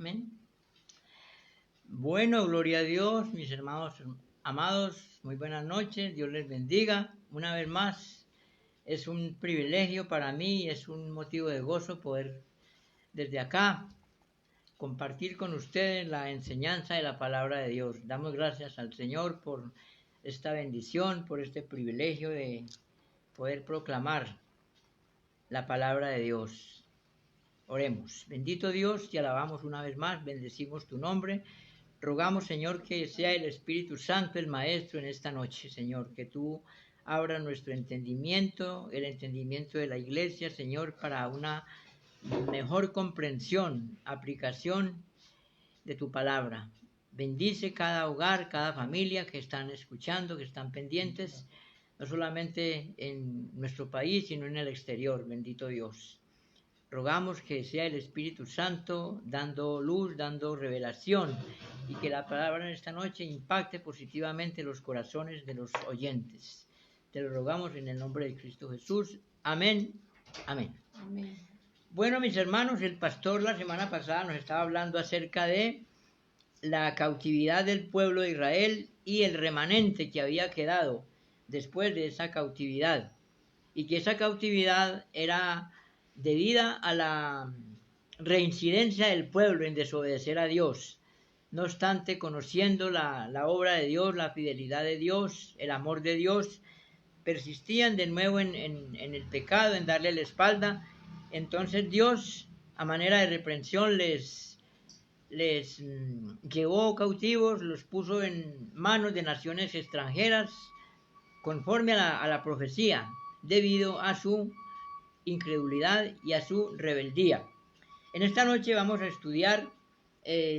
Amén. Bueno, gloria a Dios, mis hermanos amados, muy buenas noches, Dios les bendiga. Una vez más, es un privilegio para mí, es un motivo de gozo poder desde acá compartir con ustedes la enseñanza de la palabra de Dios. Damos gracias al Señor por esta bendición, por este privilegio de poder proclamar la palabra de Dios. Oremos. Bendito Dios, te alabamos una vez más, bendecimos tu nombre. Rogamos, Señor, que sea el Espíritu Santo el Maestro en esta noche, Señor, que tú abras nuestro entendimiento, el entendimiento de la iglesia, Señor, para una mejor comprensión, aplicación de tu palabra. Bendice cada hogar, cada familia que están escuchando, que están pendientes, no solamente en nuestro país, sino en el exterior, bendito Dios. Rogamos que sea el Espíritu Santo dando luz, dando revelación, y que la palabra en esta noche impacte positivamente los corazones de los oyentes. Te lo rogamos en el nombre de Cristo Jesús. Amén. Amén. Amén. Bueno, mis hermanos, el pastor la semana pasada nos estaba hablando acerca de la cautividad del pueblo de Israel y el remanente que había quedado después de esa cautividad, y que esa cautividad era debida a la reincidencia del pueblo en desobedecer a Dios. No obstante, conociendo la obra de Dios, la fidelidad de Dios, el amor de Dios, persistían de nuevo en el pecado, en darle la espalda. Entonces Dios, a manera de reprensión, les llevó cautivos, los puso en manos de naciones extranjeras, conforme a la profecía, debido a su incredulidad y a su rebeldía. En esta noche vamos a estudiar,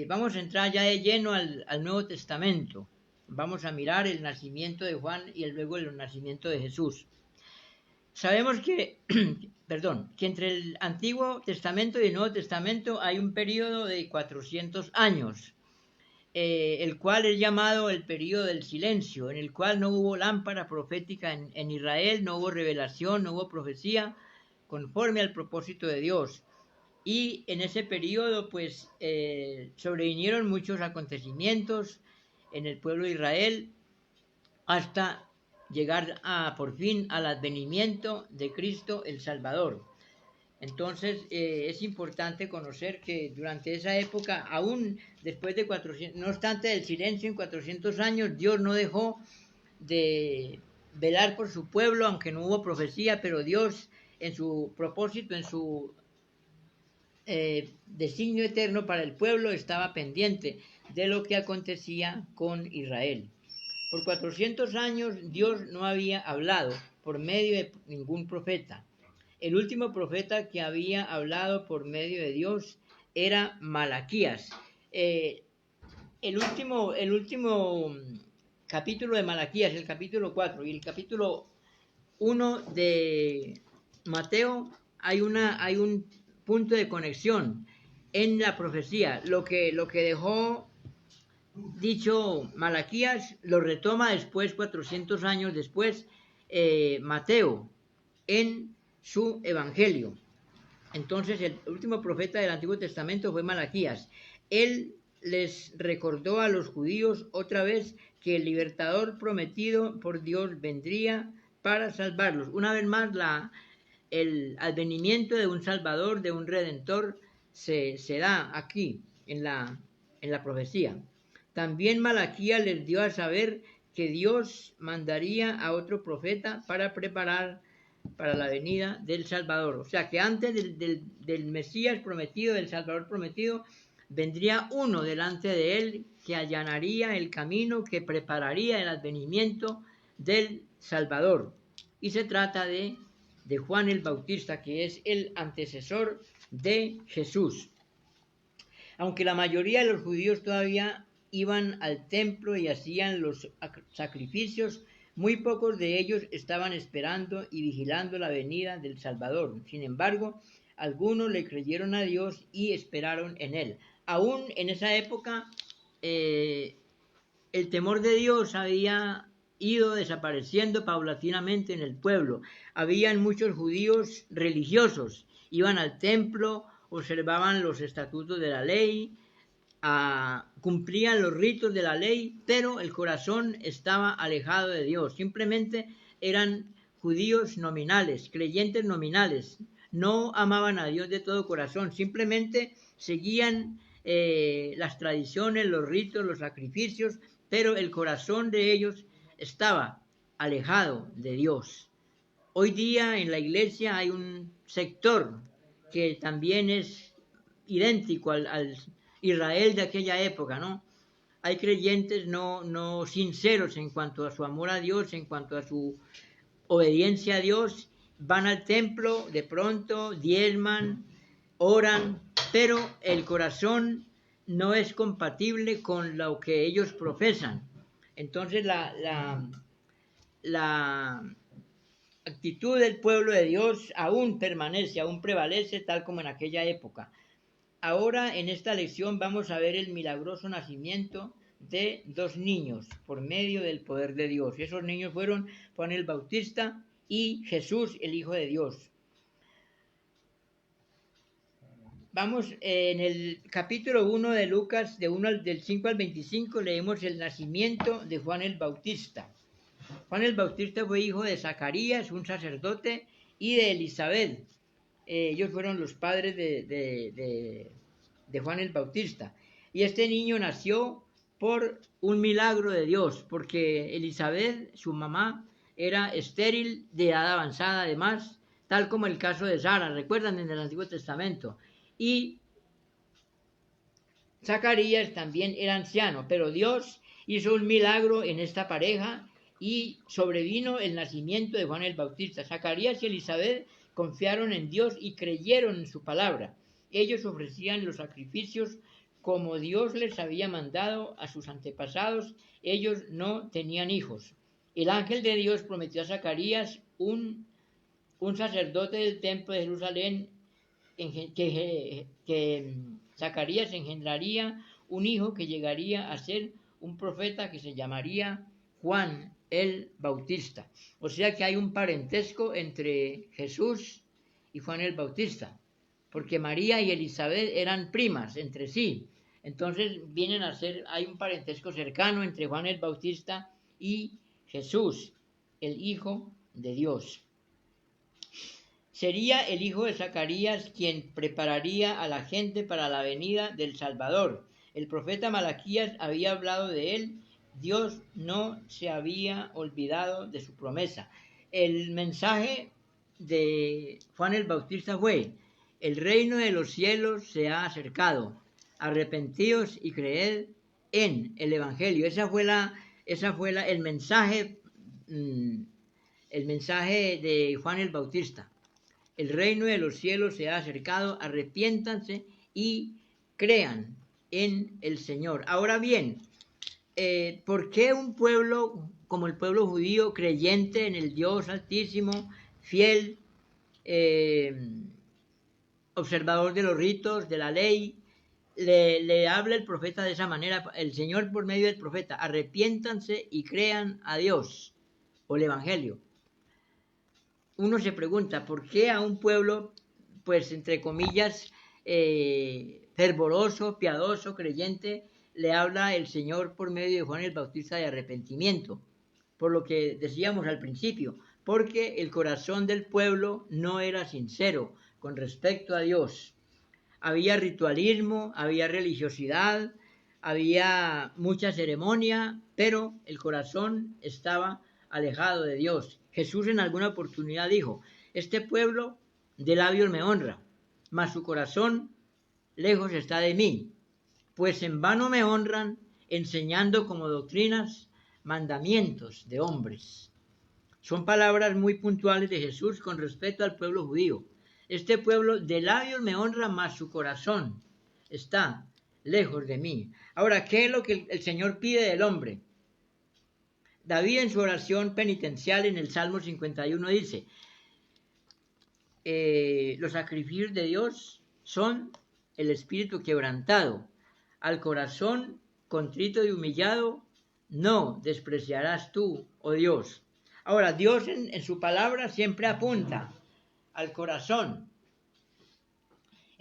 vamos a entrar ya de lleno al Nuevo Testamento. Vamos a mirar el nacimiento de Juan y luego el nacimiento de Jesús. Sabemos que, que entre el Antiguo Testamento y el Nuevo Testamento hay un periodo de 400 años, el cual es llamado el periodo del silencio, en el cual no hubo lámpara profética en Israel, no hubo revelación, no hubo profecía, conforme al propósito de Dios. Y en ese periodo, pues, sobrevinieron muchos acontecimientos en el pueblo de Israel, hasta llegar por fin al advenimiento de Cristo el Salvador. Entonces, es importante conocer que durante esa época, aún después de 400, no obstante del silencio en 400 años, Dios no dejó de velar por su pueblo, aunque no hubo profecía, pero Dios en su propósito, en su designio eterno para el pueblo, estaba pendiente de lo que acontecía con Israel. Por 400 años Dios no había hablado por medio de ningún profeta. El último profeta que había hablado por medio de Dios era Malaquías. El último capítulo de Malaquías, el capítulo 4 y el capítulo 1 de Mateo, hay un punto de conexión en la profecía. Lo que dejó dicho Malaquías lo retoma después, 400 años después, Mateo en su evangelio. Entonces, el último profeta del Antiguo Testamento fue Malaquías. Él les recordó a los judíos otra vez que el libertador prometido por Dios vendría para salvarlos. Una vez más, el advenimiento de un Salvador, de un Redentor, se da aquí en la profecía. También Malaquías les dio a saber que Dios mandaría a otro profeta para preparar para la venida del Salvador. O sea que antes del Mesías prometido, del Salvador prometido, vendría uno delante de él que allanaría el camino, que prepararía el advenimiento del Salvador. Y se trata de Juan el Bautista, que es el antecesor de Jesús. Aunque la mayoría de los judíos todavía iban al templo y hacían los sacrificios, muy pocos de ellos estaban esperando y vigilando la venida del Salvador. Sin embargo, algunos le creyeron a Dios y esperaron en él. Aún en esa época, el temor de Dios había ido desapareciendo paulatinamente en el pueblo. Habían muchos judíos religiosos, iban al templo, observaban los estatutos de la ley, cumplían los ritos de la ley, pero el corazón estaba alejado de Dios. Simplemente eran judíos nominales, creyentes nominales. No amaban a Dios de todo corazón, simplemente seguían las tradiciones, los ritos, los sacrificios, pero el corazón de ellos estaba alejado de Dios. Hoy día en la iglesia hay un sector que también es idéntico al Israel de aquella época, ¿no? Hay creyentes no sinceros en cuanto a su amor a Dios, en cuanto a su obediencia a Dios, van al templo, de pronto diezman, oran, pero el corazón no es compatible con lo que ellos profesan. Entonces la actitud del pueblo de Dios aún permanece, aún prevalece tal como en aquella época. Ahora en esta lección vamos a ver el milagroso nacimiento de dos niños por medio del poder de Dios. Esos niños fueron Juan el Bautista y Jesús, el Hijo de Dios. Vamos, en el capítulo 1 de Lucas, del 5 al 25, leemos el nacimiento de Juan el Bautista. Juan el Bautista fue hijo de Zacarías, un sacerdote, y de Elizabeth. Ellos fueron los padres de Juan el Bautista. Y este niño nació por un milagro de Dios, porque Elizabeth, su mamá, era estéril, de edad avanzada además, tal como el caso de Sara, recuerdan en el Antiguo Testamento. Y Zacarías también era anciano, pero Dios hizo un milagro en esta pareja y sobrevino el nacimiento de Juan el Bautista. Zacarías y Elizabeth confiaron en Dios y creyeron en su palabra. Ellos ofrecían los sacrificios como Dios les había mandado a sus antepasados. Ellos no tenían hijos. El ángel de Dios prometió a Zacarías un sacerdote del templo de Jerusalén que Zacarías engendraría un hijo que llegaría a ser un profeta que se llamaría Juan el Bautista. O sea que hay un parentesco entre Jesús y Juan el Bautista, porque María y Elizabeth eran primas entre sí. Entonces hay un parentesco cercano entre Juan el Bautista y Jesús, el Hijo de Dios. Sería el hijo de Zacarías quien prepararía a la gente para la venida del Salvador. El profeta Malaquías había hablado de él. Dios no se había olvidado de su promesa. El mensaje de Juan el Bautista fue: el reino de los cielos se ha acercado. Arrepentíos y creed en el Evangelio. Esa fue el mensaje de Juan el Bautista. El reino de los cielos se ha acercado, arrepiéntanse y crean en el Señor. Ahora bien, ¿por qué un pueblo como el pueblo judío, creyente en el Dios Altísimo, fiel, observador de los ritos, de la ley, le habla el profeta de esa manera? El Señor por medio del profeta: arrepiéntanse y crean a Dios, o el Evangelio. Uno se pregunta, ¿por qué a un pueblo, pues entre comillas, fervoroso, piadoso, creyente, le habla el Señor por medio de Juan el Bautista de arrepentimiento? Por lo que decíamos al principio, porque el corazón del pueblo no era sincero con respecto a Dios. Había ritualismo, había religiosidad, había mucha ceremonia, pero el corazón estaba alejado de Dios. Jesús en alguna oportunidad dijo: este pueblo de labios me honra, mas su corazón lejos está de mí, pues en vano me honran, enseñando como doctrinas mandamientos de hombres. Son palabras muy puntuales de Jesús con respecto al pueblo judío. Este pueblo de labios me honra, mas su corazón está lejos de mí. Ahora, ¿qué es lo que el Señor pide del hombre? David en su oración penitencial en el Salmo 51 dice: los sacrificios de Dios son el espíritu quebrantado, al corazón contrito y humillado no despreciarás tú, oh Dios. Ahora, Dios en su palabra siempre apunta al corazón.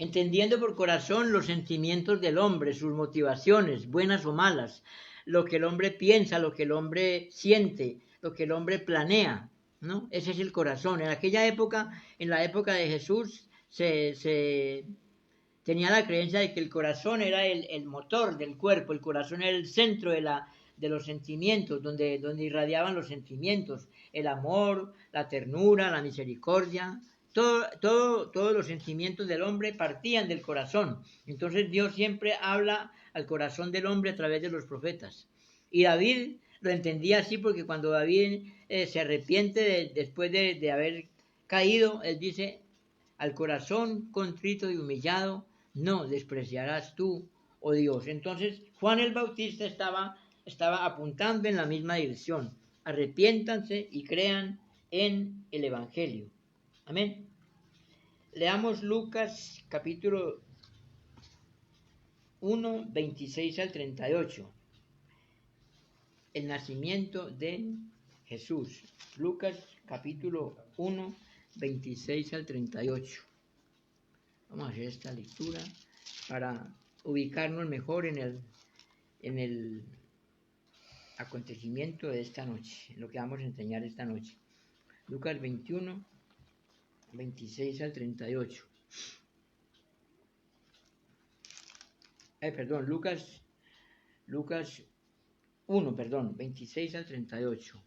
entendiendo por corazón los sentimientos del hombre, sus motivaciones, buenas o malas, lo que el hombre piensa, lo que el hombre siente, lo que el hombre planea, ¿no? Ese es el corazón. En aquella época, en la época de Jesús, se tenía la creencia de que el corazón era el motor del cuerpo, el corazón era el centro de los sentimientos, donde irradiaban los sentimientos, el amor, la ternura, la misericordia, todos los sentimientos del hombre partían del corazón. Entonces Dios siempre habla al corazón del hombre a través de los profetas. Y David lo entendía así porque cuando David se arrepiente después de haber caído, él dice, al corazón contrito y humillado no despreciarás tú, oh Dios. Entonces Juan el Bautista estaba apuntando en la misma dirección. Arrepiéntanse y crean en el Evangelio. Amén. Leamos Lucas capítulo 1, 26 al 38. El nacimiento de Jesús. Lucas capítulo 1, 26 al 38. Vamos a hacer esta lectura para ubicarnos mejor en el acontecimiento de esta noche, lo que vamos a enseñar esta noche. Lucas 21, 26 al 38. Lucas 1, 26 al 38.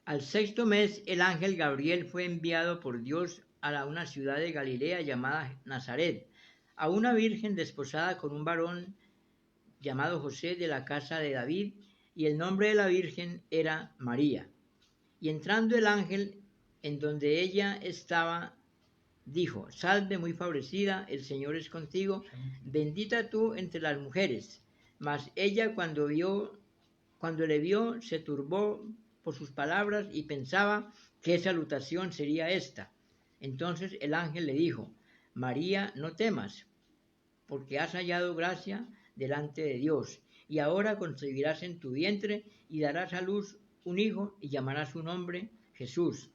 Al sexto mes, el ángel Gabriel fue enviado por Dios a una ciudad de Galilea llamada Nazaret, a una virgen desposada con un varón llamado José de la casa de David, y el nombre de la virgen era María. Y entrando el ángel en donde ella estaba, dijo, salve muy favorecida, el Señor es contigo, bendita tú entre las mujeres. Mas ella cuando le vio, se turbó por sus palabras y pensaba qué salutación sería esta. Entonces el ángel le dijo, María, no temas, porque has hallado gracia delante de Dios, y ahora concebirás en tu vientre y darás a luz un hijo y llamarás su nombre Jesús.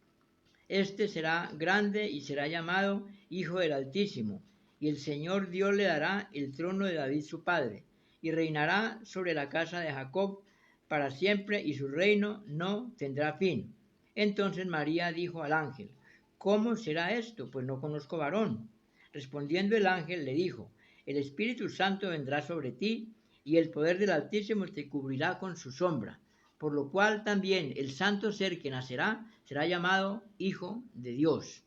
Este será grande y será llamado Hijo del Altísimo, y el Señor Dios le dará el trono de David su padre, y reinará sobre la casa de Jacob para siempre, y su reino no tendrá fin. Entonces María dijo al ángel, ¿cómo será esto? Pues no conozco varón. Respondiendo el ángel le dijo, el Espíritu Santo vendrá sobre ti, y el poder del Altísimo te cubrirá con su sombra, por lo cual también el santo ser que nacerá será llamado Hijo de Dios.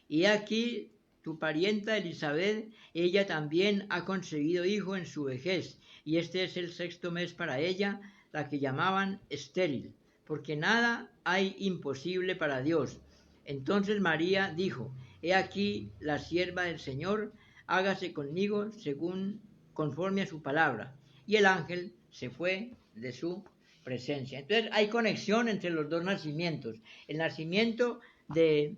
Y aquí tu parienta Elizabeth, ella también ha concebido hijo en su vejez, y este es el sexto mes para ella, la que llamaban estéril, porque nada hay imposible para Dios. Entonces María dijo, he aquí la sierva del Señor, hágase conmigo conforme a su palabra. Y el ángel se fue de su presencia. Entonces hay conexión entre los dos nacimientos, el nacimiento de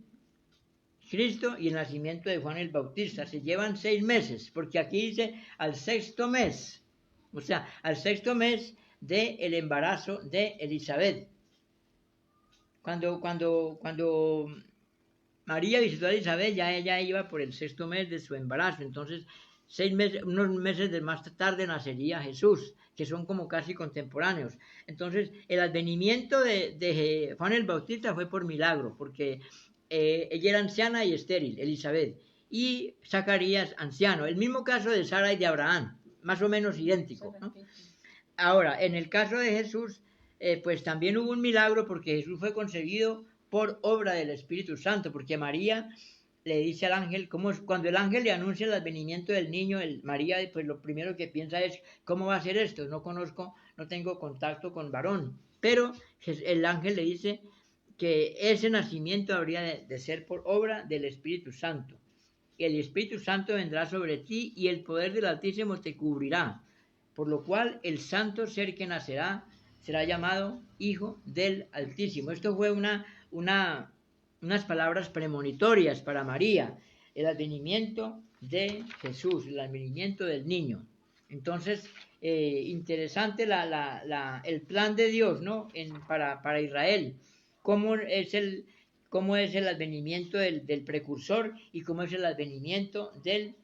Cristo y el nacimiento de Juan el Bautista. Se llevan 6 meses, porque aquí dice al sexto mes, o sea, al sexto mes del embarazo de Elizabeth. Cuando María visitó a Elizabeth, ya ella iba por el sexto mes de su embarazo. Entonces, 6 meses, unos meses más tarde nacería Jesús, que son como casi contemporáneos. Entonces, el advenimiento de Juan el Bautista fue por milagro, porque ella era anciana y estéril, Elizabeth, y Zacarías anciano. El mismo caso de Sara y de Abraham, más o menos idéntico, ¿no? Ahora, en el caso de Jesús, pues también hubo un milagro porque Jesús fue concebido por obra del Espíritu Santo, porque María le dice al ángel, cuando el ángel le anuncia el advenimiento del niño, María pues lo primero que piensa es, ¿cómo va a ser esto? No tengo contacto con varón. Pero el ángel le dice que ese nacimiento habría de ser por obra del Espíritu Santo. El Espíritu Santo vendrá sobre ti y el poder del Altísimo te cubrirá, por lo cual el santo ser que nacerá será llamado Hijo del Altísimo. Esto fue unas palabras premonitorias para María, el advenimiento de Jesús, el advenimiento del niño. Entonces, interesante el plan de Dios, ¿no? Para Israel. Cómo es el advenimiento del precursor y cómo es el advenimiento del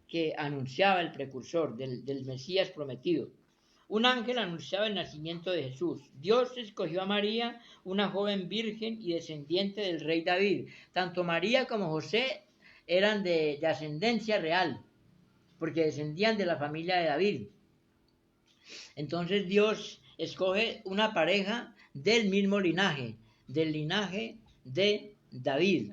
que anunciaba el precursor, del Mesías prometido. Un ángel anunciaba el nacimiento de Jesús. Dios escogió a María, una joven virgen y descendiente del rey David. Tanto María como José eran de ascendencia real, porque descendían de la familia de David. Entonces Dios escoge una pareja del mismo linaje, del linaje de David,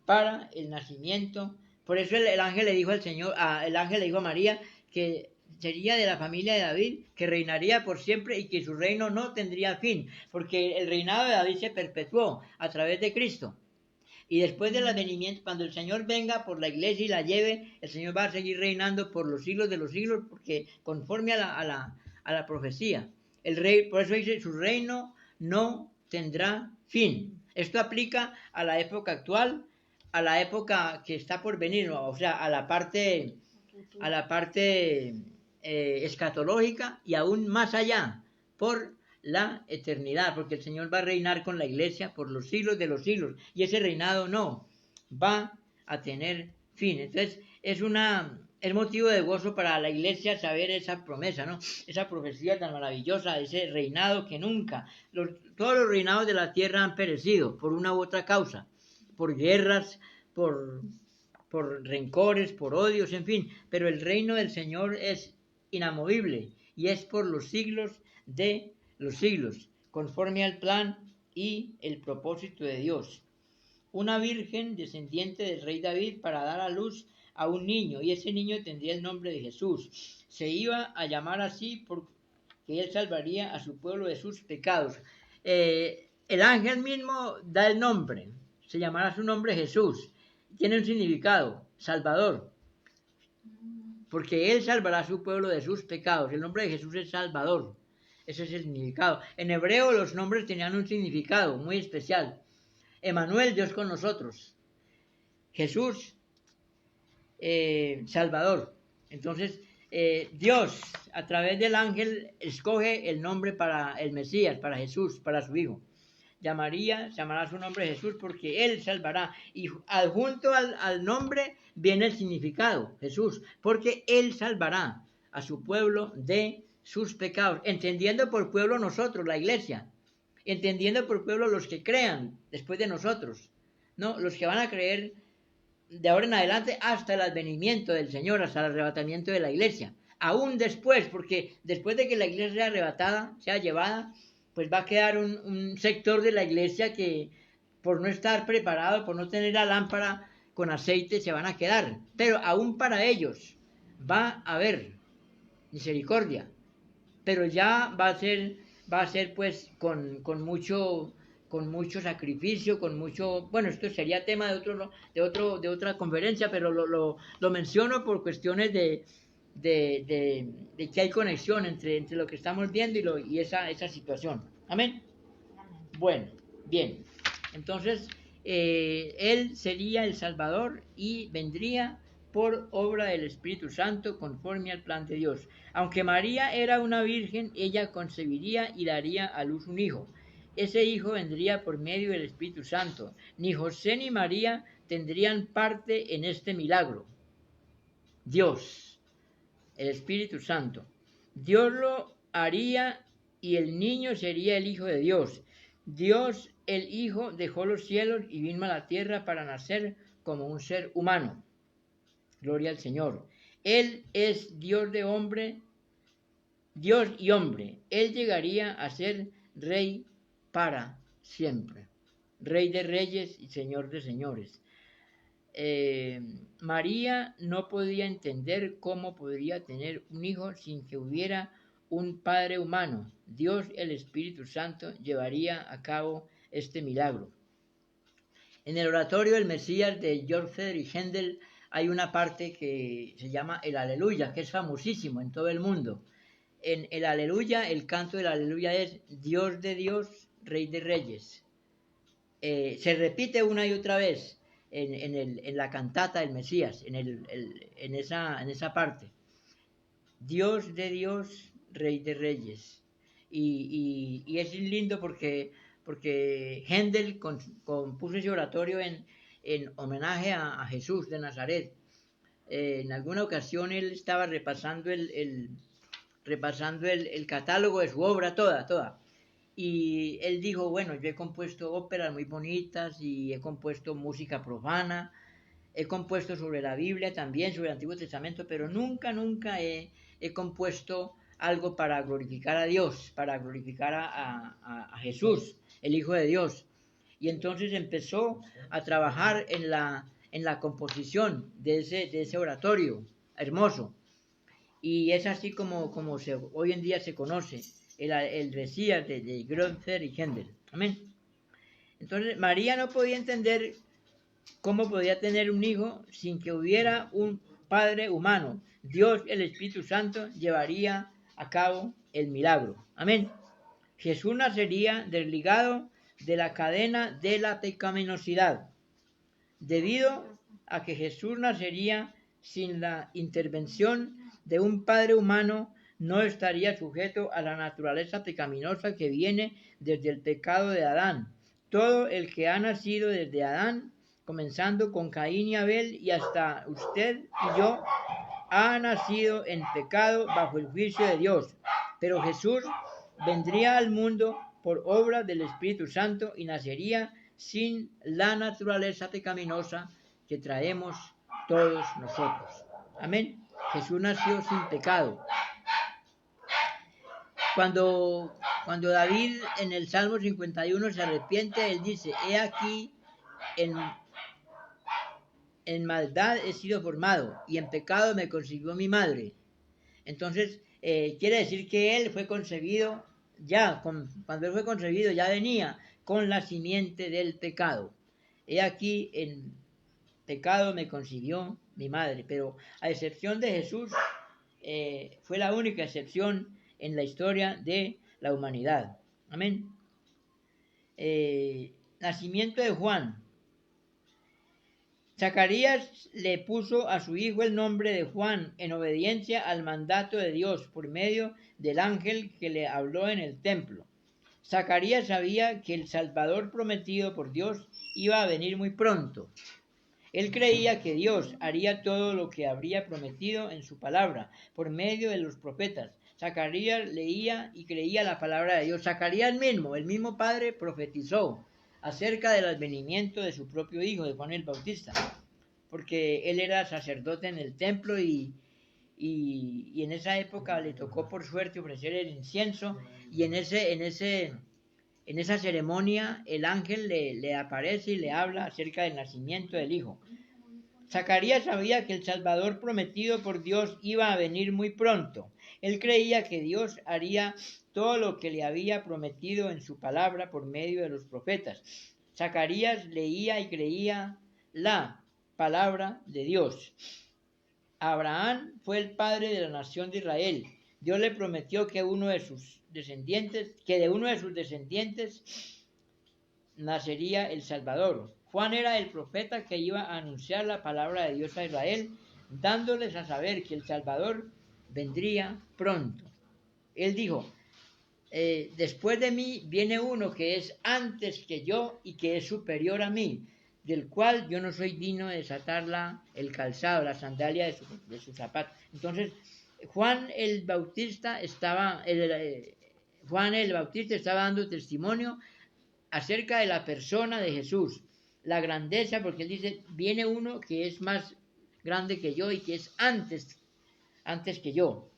para el nacimiento. Por eso el ángel le dijo el ángel le dijo a María que sería de la familia de David, que reinaría por siempre y que su reino no tendría fin, porque el reinado de David se perpetuó a través de Cristo. Y después del advenimiento, cuando el Señor venga por la iglesia y la lleve, el Señor va a seguir reinando por los siglos de los siglos, porque conforme a la profecía, el rey, por eso dice, su reino no tendrá fin. Esto aplica a la época actual, a la época que está por venir, o sea, a la parte escatológica y aún más allá, por la eternidad, porque el Señor va a reinar con la iglesia por los siglos de los siglos, y ese reinado no va a tener fin. Entonces es motivo de gozo para la iglesia saber esa promesa, ¿no? Esa profecía tan maravillosa, ese reinado que nunca, todos los reinados de la tierra han perecido por una u otra causa, por guerras, por rencores, por odios, en fin, pero el reino del Señor es inamovible y es por los siglos de los siglos, conforme al plan y el propósito de Dios. Una virgen descendiente del rey David para dar a luz a un niño, y ese niño tendría el nombre de Jesús. Se iba a llamar así porque él salvaría a su pueblo de sus pecados. El ángel mismo da el nombre, se llamará su nombre Jesús. Tiene un significado, Salvador, porque Él salvará a su pueblo de sus pecados. El nombre de Jesús es Salvador, ese es el significado. En hebreo los nombres tenían un significado muy especial. Emanuel, Dios con nosotros. Jesús, Salvador. Entonces, Dios, a través del ángel, escoge el nombre para el Mesías, para Jesús, para su Hijo. Llamará su nombre Jesús porque Él salvará. Y adjunto al nombre viene el significado, Jesús, porque Él salvará a su pueblo de sus pecados, entendiendo por pueblo nosotros, la iglesia, entendiendo por pueblo los que crean después de nosotros, no, los que van a creer de ahora en adelante hasta el advenimiento del Señor, hasta el arrebatamiento de la iglesia, aún después, porque después de que la iglesia sea arrebatada, sea llevada, pues va a quedar un sector de la iglesia que por no estar preparado, por no tener la lámpara con aceite, se van a quedar. Pero aún para ellos va a haber misericordia, pero ya va a ser pues con mucho sacrificio, con mucho, bueno, esto sería tema de otra conferencia, pero lo menciono por cuestiones de que hay conexión entre lo que estamos viendo y esa situación. Amén. Bueno, bien. Entonces, Él sería el Salvador y vendría por obra del Espíritu Santo conforme al plan de Dios. Aunque María era una virgen, ella concebiría y daría a luz un hijo. Ese hijo vendría por medio del Espíritu Santo. Ni José ni María tendrían parte en este milagro. Dios, el Espíritu Santo. Dios lo haría y el niño sería el Hijo de Dios. Dios, el Hijo, dejó los cielos y vino a la tierra para nacer como un ser humano. Gloria al Señor. Él es Dios y hombre. Él llegaría a ser Rey para siempre. Rey de reyes y Señor de señores. María no podía entender cómo podría tener un hijo sin que hubiera un padre humano. Dios, el Espíritu Santo, llevaría a cabo este milagro. En el oratorio del Mesías de Georg Friedrich Händel hay una parte que se llama el Aleluya, que es famosísimo en todo el mundo. En el Aleluya, el canto del Aleluya es Dios de Dios, Rey de Reyes. Se repite una y otra vez en la cantata del Mesías, en esa parte. Dios de Dios, Rey de Reyes. Y es lindo porque Händel compuso ese oratorio en homenaje a Jesús de Nazaret. En alguna ocasión él estaba repasando el catálogo de su obra toda. Y él dijo, bueno, yo he compuesto óperas muy bonitas y he compuesto música profana, he compuesto sobre la Biblia también, sobre el Antiguo Testamento, pero nunca he compuesto algo para glorificar a Dios, para glorificar a Jesús, el Hijo de Dios. Y entonces empezó a trabajar en la composición de ese oratorio hermoso. Y es así como hoy en día se conoce el Mesías de Grünter y Händel. Amén. Entonces María no podía entender cómo podía tener un hijo sin que hubiera un padre humano. Dios, el Espíritu Santo, llevaría a cabo el milagro. Amén. Jesús nacería desligado de la cadena de la pecaminosidad, debido a que Jesús nacería sin la intervención de un padre humano. No estaría sujeto a la naturaleza pecaminosa que viene desde el pecado de Adán. Todo el que ha nacido desde Adán, comenzando con Caín y Abel y hasta usted y yo, ha nacido en pecado bajo el juicio de Dios. Pero Jesús vendría al mundo por obra del Espíritu Santo y nacería sin la naturaleza pecaminosa que traemos todos nosotros. Amén. Jesús nació sin pecado. Cuando David en el Salmo 51 se arrepiente, él dice, he aquí, en maldad he sido formado y en pecado me concibió mi madre. Entonces, quiere decir que él fue concebido cuando él fue concebido ya venía con la simiente del pecado. He aquí, en pecado me concibió mi madre. Pero a excepción de Jesús, fue la única excepción en la historia de la humanidad. Amén. Nacimiento de Juan. Zacarías le puso a su hijo el nombre de Juan en obediencia al mandato de Dios por medio del ángel que le habló en el templo. Zacarías sabía que el Salvador prometido por Dios iba a venir muy pronto. Él creía que Dios haría todo lo que habría prometido en su palabra por medio de los profetas. Zacarías leía y creía la palabra de Dios. Zacarías mismo, el mismo padre, profetizó acerca del advenimiento de su propio hijo, de Juan el Bautista, porque él era sacerdote en el templo y en esa época le tocó por suerte ofrecer el incienso, y en esa ceremonia el ángel le aparece y le habla acerca del nacimiento del hijo. Zacarías sabía que el Salvador prometido por Dios iba a venir muy pronto. Él creía que Dios haría todo lo que le había prometido en su palabra por medio de los profetas. Zacarías leía y creía la palabra de Dios. Abraham fue el padre de la nación de Israel. Dios le prometió que de uno de sus descendientes nacería el Salvador. Juan era el profeta que iba a anunciar la palabra de Dios a Israel, dándoles a saber que el Salvador vendría pronto. Él dijo, después de mí viene uno que es antes que yo y que es superior a mí, del cual yo no soy digno de desatar el calzado, la sandalia de su zapato. Entonces, Juan el Bautista estaba dando testimonio acerca de la persona de Jesús, la grandeza, porque él dice, viene uno que es más grande que yo y que es antes que yo,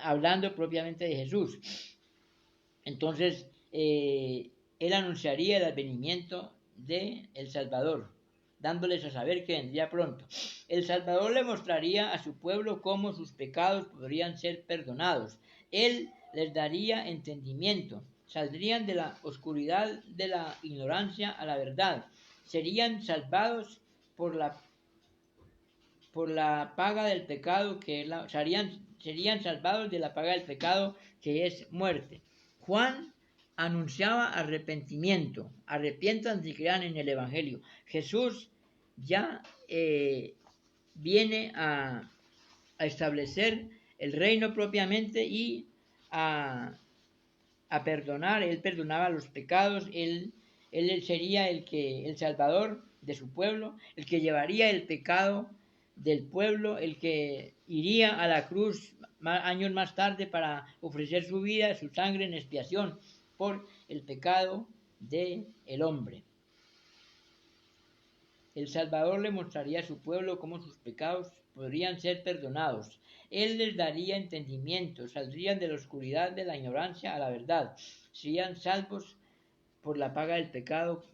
hablando propiamente de Jesús. Entonces, él anunciaría el advenimiento de el Salvador, dándoles a saber que vendría pronto. El Salvador le mostraría a su pueblo cómo sus pecados podrían ser perdonados. Él les daría entendimiento. Saldrían de la oscuridad de la ignorancia a la verdad. Serían salvados por la paga del pecado, serían salvados de la paga del pecado, que es muerte. Juan anunciaba arrepentimiento. Arrepiéntanse y crean en el Evangelio. Jesús ya viene a establecer el reino propiamente y a perdonar. Él perdonaba los pecados, él sería el Salvador de su pueblo, el que llevaría el pecado del pueblo, el que iría a la cruz años más tarde para ofrecer su vida, su sangre en expiación por el pecado del hombre. El Salvador le mostraría a su pueblo cómo sus pecados podrían ser perdonados. Él les daría entendimiento, saldrían de la oscuridad de la ignorancia a la verdad, serían salvos por la paga del pecado,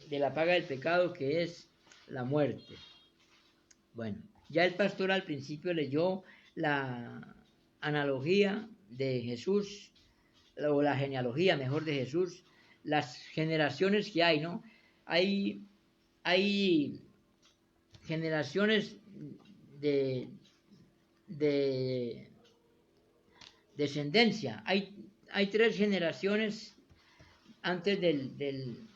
de la paga del pecado que es la muerte. Bueno, ya el pastor al principio leyó la analogía de Jesús, o la genealogía mejor de Jesús, las generaciones que hay, ¿no? Hay generaciones de descendencia. Hay 3 generaciones antes del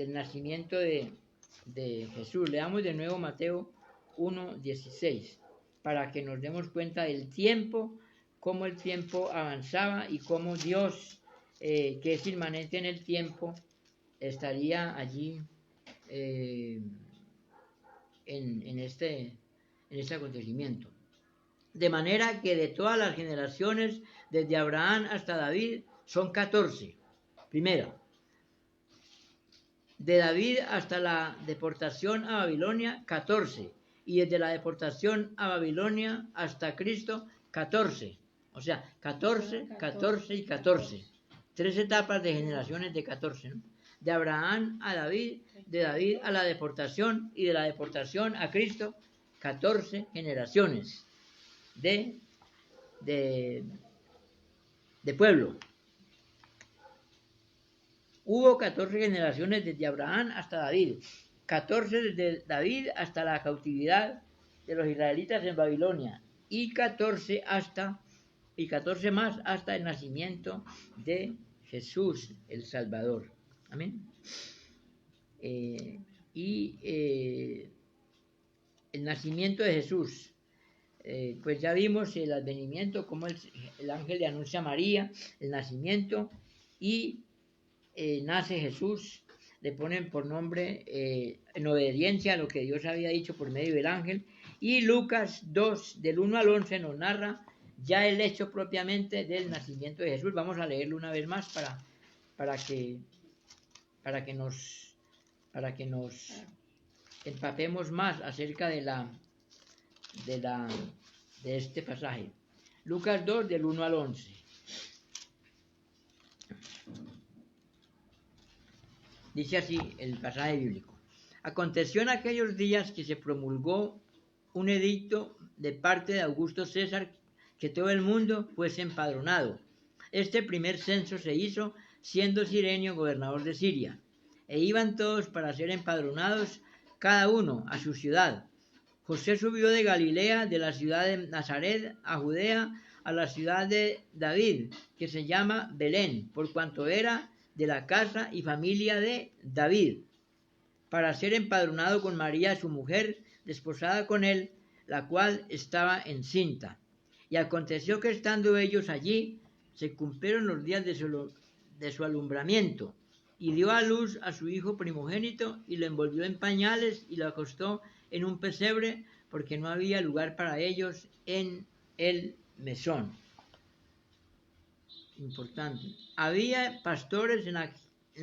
nacimiento de Jesús. Leamos de nuevo Mateo 1:16 para que nos demos cuenta del tiempo, cómo el tiempo avanzaba y cómo Dios, que es inmanente en el tiempo, estaría allí en este acontecimiento. De manera que de todas las generaciones, desde Abraham hasta David, son 14. Primero, de David hasta la deportación a Babilonia, 14. Y desde la deportación a Babilonia hasta Cristo, 14. O sea, 14, 14 y 14. 3 etapas de generaciones de 14, ¿no? De Abraham a David, de David a la deportación y de la deportación a Cristo, 14 generaciones de pueblo. Hubo 14 generaciones desde Abraham hasta David, 14 desde David hasta la cautividad de los israelitas en Babilonia y 14 más hasta el nacimiento de Jesús el Salvador. Amén. El nacimiento de Jesús. Pues ya vimos el advenimiento, cómo el ángel le anuncia a María el nacimiento y nace Jesús, le ponen por nombre en obediencia a lo que Dios había dicho por medio del ángel. Y Lucas 2, del 1 al 11, nos narra ya el hecho propiamente del nacimiento de Jesús. Vamos a leerlo una vez más para que nos empapemos más acerca de este pasaje. Lucas 2, del 1 al 11. Dice así el pasaje bíblico. Aconteció en aquellos días que se promulgó un edicto de parte de Augusto César que todo el mundo fuese empadronado. Este primer censo se hizo siendo Cirenio gobernador de Siria, e iban todos para ser empadronados, cada uno a su ciudad. José subió de Galilea, de la ciudad de Nazaret, a Judea, a la ciudad de David, que se llama Belén, por cuanto era de la casa y familia de David, para ser empadronado con María, su mujer, desposada con él, la cual estaba encinta. Y aconteció que estando ellos allí, se cumplieron los días de su alumbramiento, y dio a luz a su hijo primogénito, y lo envolvió en pañales, y lo acostó en un pesebre, porque no había lugar para ellos en el mesón. Importante. Había pastores en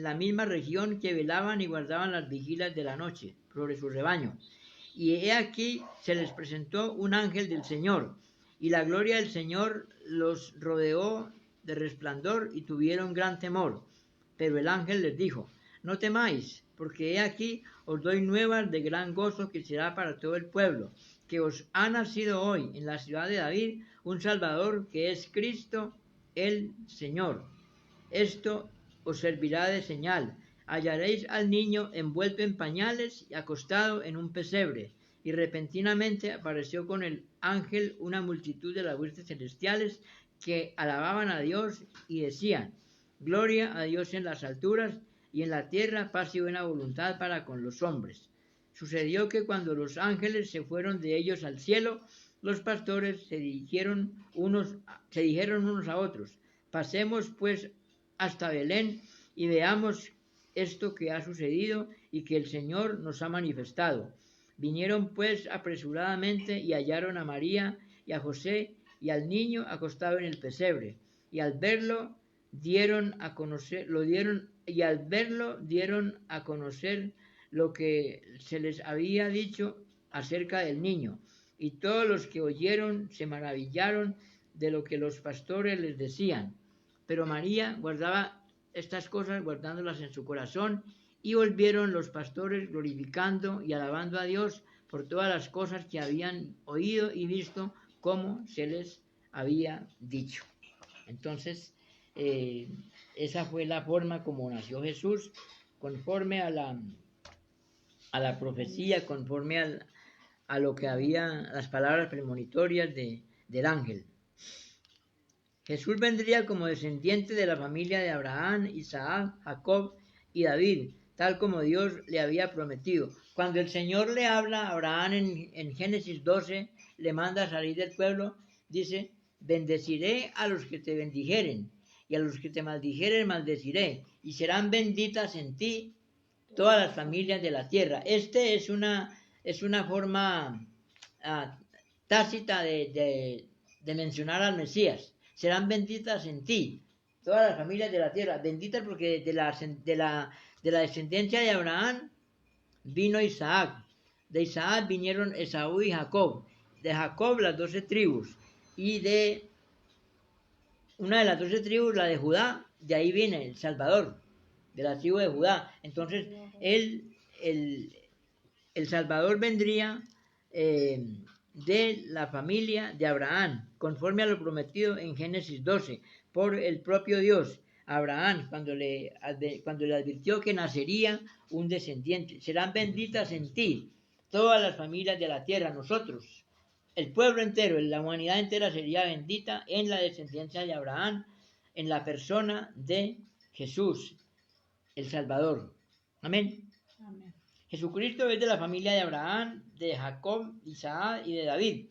la misma región que velaban y guardaban las vigilas de la noche sobre su rebaño. Y he aquí se les presentó un ángel del Señor, y la gloria del Señor los rodeó de resplandor, y tuvieron gran temor. Pero el ángel les dijo: no temáis, porque he aquí os doy nuevas de gran gozo, que será para todo el pueblo, que os ha nacido hoy en la ciudad de David un Salvador, que es Cristo el Señor. Esto os servirá de señal: hallaréis al niño envuelto en pañales y acostado en un pesebre. Y repentinamente apareció con el ángel una multitud de las huestes celestiales, que alababan a Dios y decían: gloria a Dios en las alturas, y en la tierra paz y buena voluntad para con los hombres. Sucedió que cuando los ángeles se fueron de ellos al cielo, Los pastores se dijeron unos a otros: pasemos pues hasta Belén y veamos esto que ha sucedido y que el Señor nos ha manifestado. Vinieron pues apresuradamente y hallaron a María y a José y al niño acostado en el pesebre, y al verlo dieron a conocer lo que se les había dicho acerca del niño. Y todos los que oyeron se maravillaron de lo que los pastores les decían. Pero María guardaba estas cosas, guardándolas en su corazón, y volvieron los pastores glorificando y alabando a Dios por todas las cosas que habían oído y visto, como se les había dicho. Entonces, esa fue la forma como nació Jesús, conforme a la profecía, conforme a lo que había, las palabras premonitorias del ángel. Jesús vendría como descendiente de la familia de Abraham, Isaac, Jacob y David, tal como Dios le había prometido. Cuando el Señor le habla a Abraham en Génesis 12, le manda salir del pueblo, dice: bendeciré a los que te bendijeren, y a los que te maldijeren maldeciré, y serán benditas en ti todas las familias de la tierra. Es una forma tácita de mencionar al Mesías. Serán benditas en ti todas las familias de la tierra. Benditas porque de la descendencia de Abraham vino Isaac. De Isaac vinieron Esaú y Jacob. De Jacob las 12 tribus. Y de una de las 12 tribus, la de Judá, de ahí viene el Salvador, de la tribu de Judá. Entonces, el Salvador vendría de la familia de Abraham, conforme a lo prometido en Génesis 12, por el propio Dios. Abraham, cuando le advirtió que nacería un descendiente: serán benditas en ti todas las familias de la tierra. Nosotros, el pueblo entero, la humanidad entera sería bendita en la descendencia de Abraham, en la persona de Jesús, el Salvador. Amén. Amén. Jesucristo es de la familia de Abraham, de Jacob, Isaac y de David,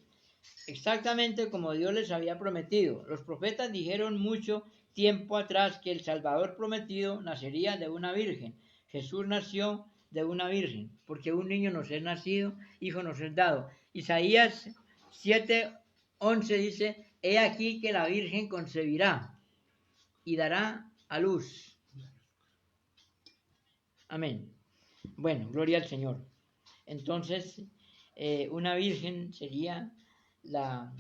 exactamente como Dios les había prometido. Los profetas dijeron mucho tiempo atrás que el Salvador prometido nacería de una virgen. Jesús nació de una virgen, porque un niño nos es nacido, hijo nos es dado. Isaías 7:11 dice: he aquí que la virgen concebirá y dará a luz. Amén. Bueno, gloria al Señor. Entonces, una virgen sería la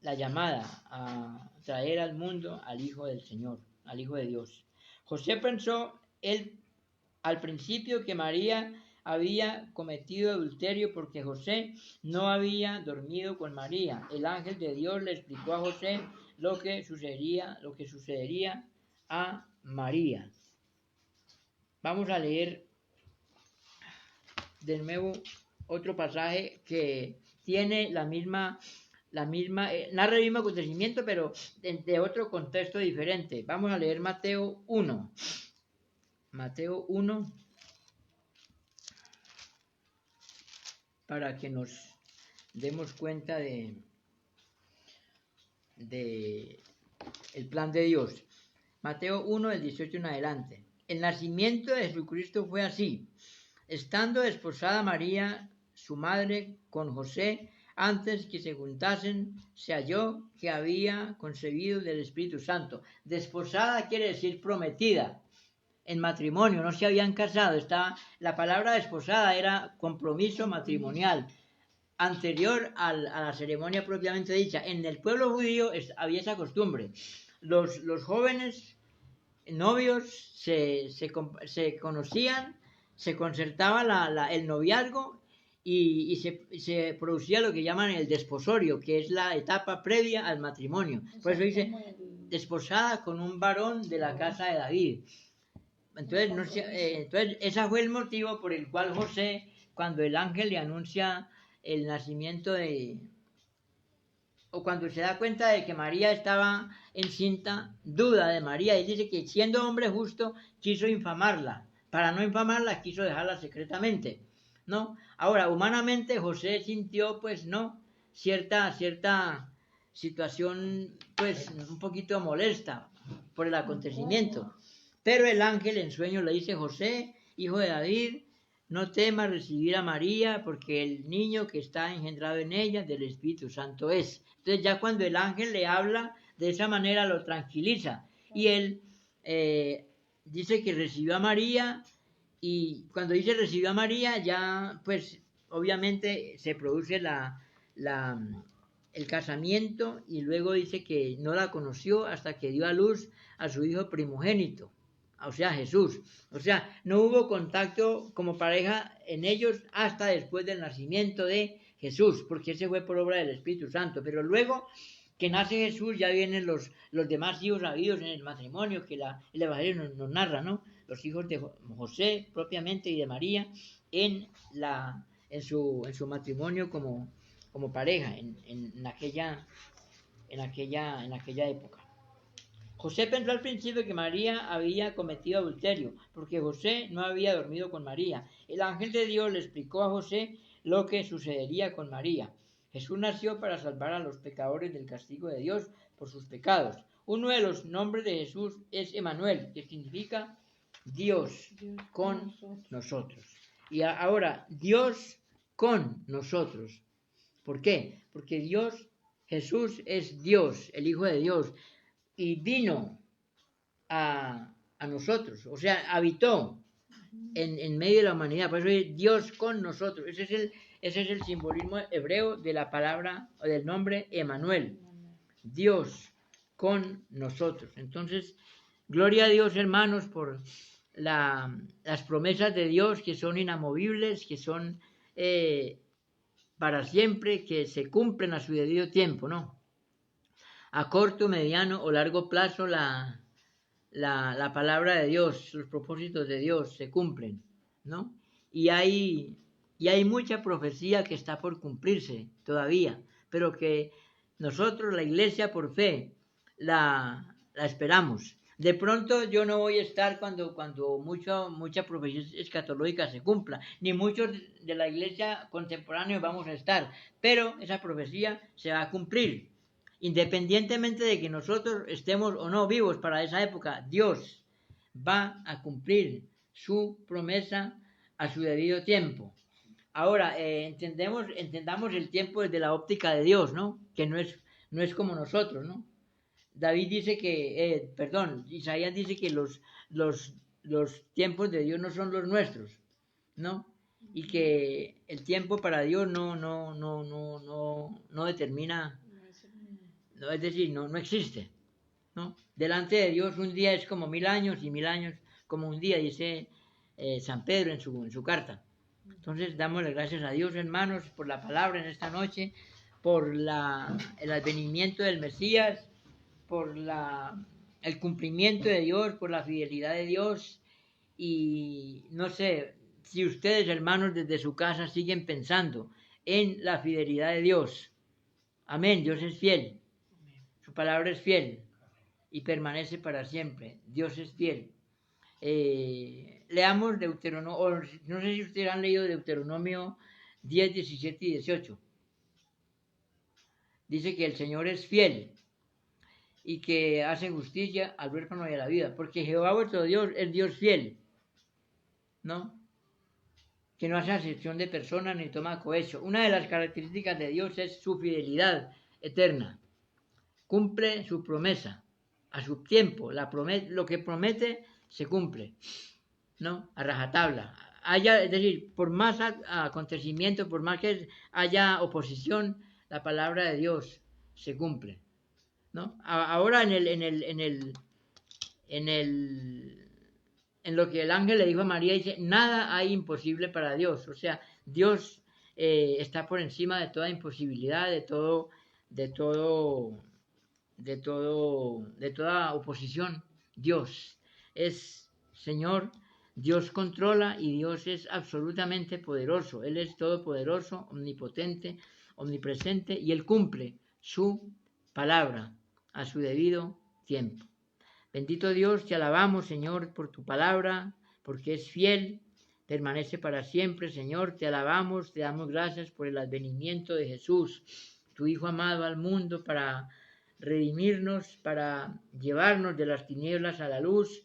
llamada a traer al mundo al Hijo del Señor, al Hijo de Dios. José pensó al principio que María había cometido adulterio porque José no había dormido con María. El ángel de Dios le explicó a José lo que sucedería a María. Vamos a leer de nuevo otro pasaje que tiene narra el mismo acontecimiento, pero de otro contexto diferente. Vamos a leer Mateo 1. Mateo 1, para que nos demos cuenta de el plan de Dios. Mateo 1, del 18 en adelante. El nacimiento de Jesucristo fue así: estando desposada María, su madre, con José, antes que se juntasen, se halló que había concebido del Espíritu Santo. Desposada quiere decir prometida, en matrimonio, no se habían casado. La palabra desposada era compromiso matrimonial, anterior a la ceremonia propiamente dicha. En el pueblo judío había esa costumbre. Los jóvenes novios se conocían, se concertaba el noviazgo y se producía lo que llaman el desposorio, que es la etapa previa al matrimonio. Por eso dice desposada con un varón de la casa de David. Entonces, ese fue el motivo por el cual José, cuando el ángel le anuncia el nacimiento o cuando se da cuenta de que María estaba encinta, duda de María y dice que, siendo hombre justo, quiso infamarla. Para no infamarla, quiso dejarla secretamente, ¿no? Ahora, humanamente, José sintió, pues no, cierta situación, pues, un poquito molesta por el acontecimiento. Pero el ángel en sueño le dice: José, hijo de David, no temas recibir a María, porque el niño que está engendrado en ella del Espíritu Santo es. Entonces ya cuando el ángel le habla de esa manera, lo tranquiliza. Y él dice que recibió a María, y cuando dice recibió a María, ya pues obviamente se produce el casamiento, y luego dice que no la conoció hasta que dio a luz a su hijo primogénito, o sea, Jesús. O sea, no hubo contacto como pareja en ellos hasta después del nacimiento de Jesús, porque ese fue por obra del Espíritu Santo. Pero luego que nace Jesús, ya vienen los demás hijos habidos en el matrimonio, que el Evangelio nos narra, ¿no? Los hijos de José propiamente y de María en su matrimonio como pareja en aquella época. José pensó al principio que María había cometido adulterio, porque José no había dormido con María. El ángel de Dios le explicó a José lo que sucedería con María. Jesús nació para salvar a los pecadores del castigo de Dios por sus pecados. Uno de los nombres de Jesús es Emmanuel, que significa Dios con nosotros. Y ahora, Dios con nosotros. ¿Por qué? Porque Jesús es Dios, el Hijo de Dios, y vino a nosotros, o sea, habitó en medio de la humanidad. Por eso es Dios con nosotros. Ese es el simbolismo hebreo de la palabra o del nombre Emmanuel, Dios con nosotros. Entonces, gloria a Dios, hermanos, por las promesas de Dios, que son inamovibles, que son para siempre, que se cumplen a su debido tiempo, ¿no? A corto, mediano o largo plazo la palabra de Dios, los propósitos de Dios se cumplen, ¿no? Y hay mucha profecía que está por cumplirse todavía, pero que nosotros, la iglesia, por fe, la esperamos. De pronto yo no voy a estar cuando mucha profecía escatológica se cumpla, ni muchos de la iglesia contemporánea vamos a estar, pero esa profecía se va a cumplir. Independientemente de que nosotros estemos o no vivos para esa época, Dios va a cumplir su promesa a su debido tiempo. Ahora, entendamos el tiempo desde la óptica de Dios, ¿no? Que no es como nosotros, ¿no? David dice Isaías dice que los tiempos de Dios no son los nuestros, ¿no? Y que el tiempo para Dios no determina, no, es decir, no existe, ¿no? Delante de Dios un día es como 1000 años y 1000 años como un día, dice San Pedro en su carta. Entonces damos las gracias a Dios, hermanos, por la palabra en esta noche, por el advenimiento del Mesías, por el cumplimiento de Dios, por la fidelidad de Dios. Y no sé si ustedes, hermanos, desde su casa siguen pensando en la fidelidad de Dios. Amén, Dios es fiel. Su palabra es fiel y permanece para siempre. Dios es fiel. Leamos Deuteronomio, no sé si ustedes han leído Deuteronomio 10, 17 y 18. Dice que el Señor es fiel y que hace justicia al huérfano y a la viuda, porque Jehová vuestro Dios es Dios fiel, ¿no? Que no hace acepción de personas ni toma cohecho. Una de las características de Dios es su fidelidad eterna. Cumple su promesa a su tiempo. Lo que promete se cumple, ¿no? A rajatabla. Es decir, por más acontecimientos, por más que haya oposición, la palabra de Dios se cumple, ¿no? Ahora en lo que el ángel le dijo a María, dice: nada hay imposible para Dios. O sea, Dios está por encima de toda imposibilidad, de toda oposición. Dios es Señor, Dios controla y Dios es absolutamente poderoso. Él es todopoderoso, omnipotente, omnipresente, y Él cumple su palabra a su debido tiempo. Bendito Dios, te alabamos, Señor, por tu palabra, porque es fiel, permanece para siempre. Señor, te alabamos, te damos gracias por el advenimiento de Jesús, tu Hijo amado al mundo para redimirnos, para llevarnos de las tinieblas a la luz,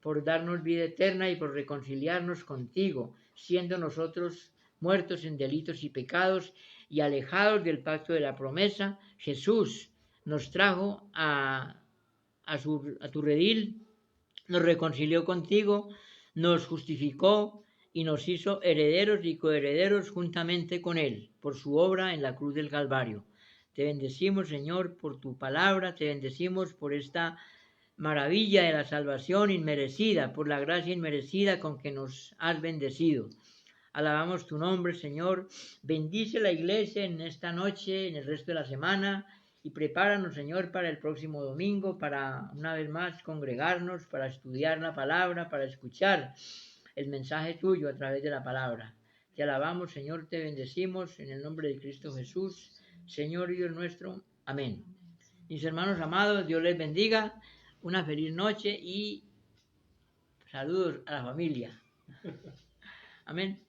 por darnos vida eterna y por reconciliarnos contigo, siendo nosotros muertos en delitos y pecados y alejados del pacto de la promesa. Jesús nos trajo a tu redil, nos reconcilió contigo, nos justificó y nos hizo herederos y coherederos juntamente con Él, por su obra en la cruz del Calvario. Te bendecimos, Señor, por tu palabra, te bendecimos por esta maravilla de la salvación inmerecida, por la gracia inmerecida con que nos has bendecido. Alabamos tu nombre, Señor. Bendice la iglesia en esta noche, en el resto de la semana, y prepáranos, Señor, para el próximo domingo, para una vez más congregarnos, para estudiar la palabra, para escuchar el mensaje tuyo a través de la palabra. Te alabamos, Señor, te bendecimos en el nombre de Cristo Jesús, Señor y Dios nuestro. Amén. Mis hermanos amados, Dios les bendiga. Una feliz noche y saludos a la familia. Amén.